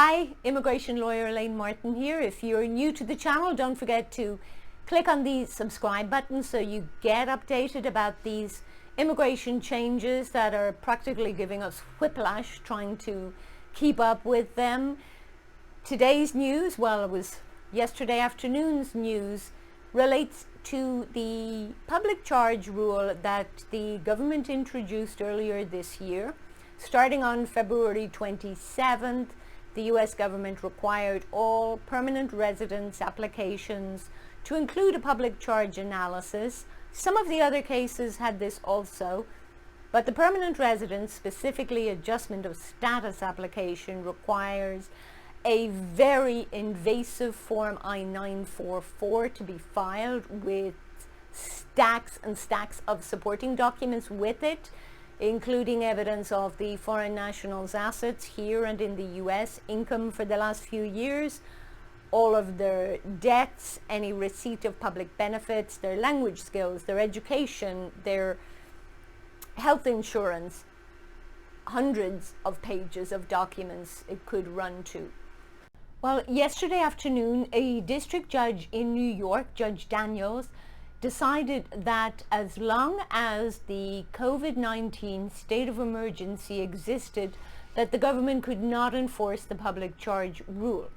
Hi, immigration lawyer Elaine Martin here. If you're new to the channel, don't forget to click on the subscribe button so you get updated about these immigration changes that are practically giving us whiplash trying to keep up with them. Today's news, well, it was yesterday afternoon's news, relates to the public charge rule that the government introduced earlier this year. Starting on February 27th, the US government required all permanent residence applications to include a public charge analysis. Some of the other cases had this also, but the permanent residence, specifically adjustment of status application, requires a very invasive Form I-944 to be filed with stacks and stacks of supporting documents with it, including evidence of the foreign nationals' assets here and in the US, income for the last few years, all of their debts, any receipt of public benefits, their language skills, their education, their health insurance, hundreds of pages of documents it could run to. Well, yesterday afternoon, a district judge in New York, Judge Daniels, decided that as long as the COVID-19 state of emergency existed, that the government could not enforce the public charge rule.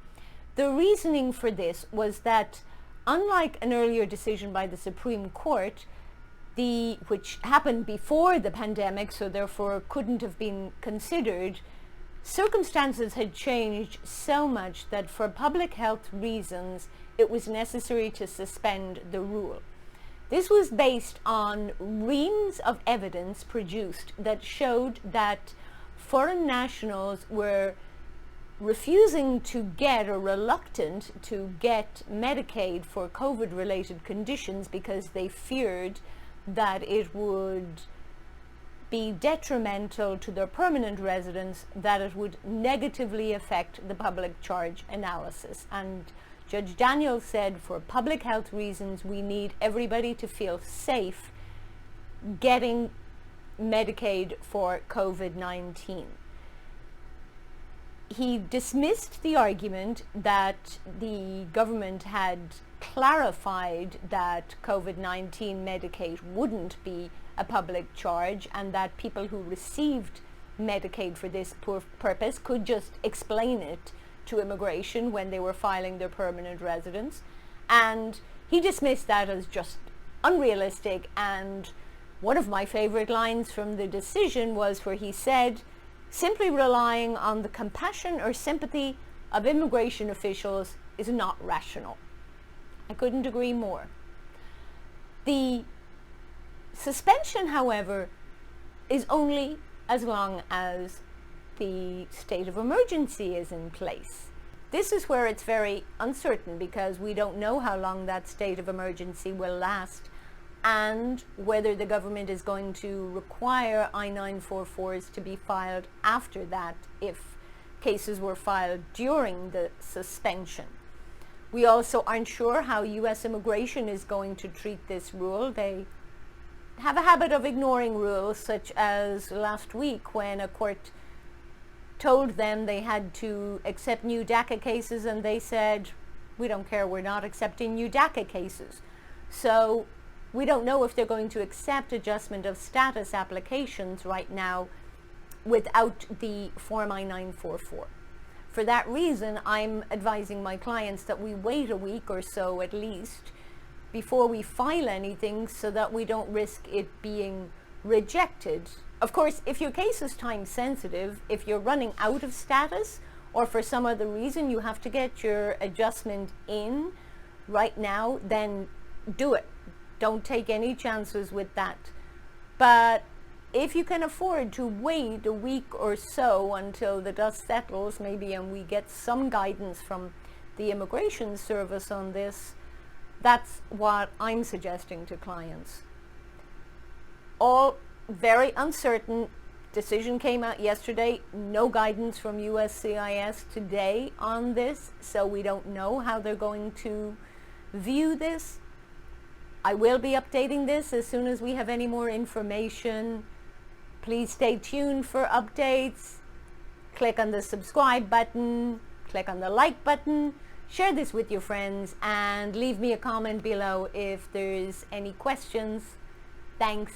The reasoning for this was that, unlike an earlier decision by the Supreme Court, which happened before the pandemic, so therefore couldn't have been considered, circumstances had changed so much that for public health reasons, it was necessary to suspend the rule. This was based on reams of evidence produced that showed that foreign nationals were refusing to get or reluctant to get Medicaid for COVID-related conditions because they feared that it would be detrimental to their permanent residence, that it would negatively affect the public charge analysis. And Judge Daniels said, for public health reasons, we need everybody to feel safe getting Medicaid for COVID-19. He dismissed the argument that the government had clarified that COVID-19 Medicaid wouldn't be a public charge and that people who received Medicaid for this purpose could just explain it to immigration when they were filing their permanent residence, and he dismissed that as just unrealistic. And one of my favorite lines from the decision was where he said, simply relying on the compassion or sympathy of immigration officials is not rational. I couldn't agree more. The suspension, however, is only as long as the state of emergency is in place. This is where it's very uncertain because we don't know how long that state of emergency will last and whether the government is going to require I-944s to be filed after that if cases were filed during the suspension. We also aren't sure how US immigration is going to treat this rule. They have a habit of ignoring rules, such as last week when a court told them they had to accept new DACA cases and they said, we don't care, we're not accepting new DACA cases. So we don't know if they're going to accept adjustment of status applications right now without the Form I-944. For that reason, I'm advising my clients that we wait a week or so at least before we file anything so that we don't risk it being rejected. Of course, if your case is time sensitive, if you're running out of status or for some other reason you have to get your adjustment in right now, then do it. Don't take any chances with that. But if you can afford to wait a week or so until the dust settles maybe and we get some guidance from the Immigration Service on this, that's what I'm suggesting to clients. All very uncertain. Decision came out yesterday. No guidance from USCIS today on this, so we don't know how they're going to view this. I will be updating this as soon as we have any more information. Please stay tuned for updates. Click on the subscribe button. click on the like button, share this with your friends, and leave me a comment below if there's any questions. Thanks.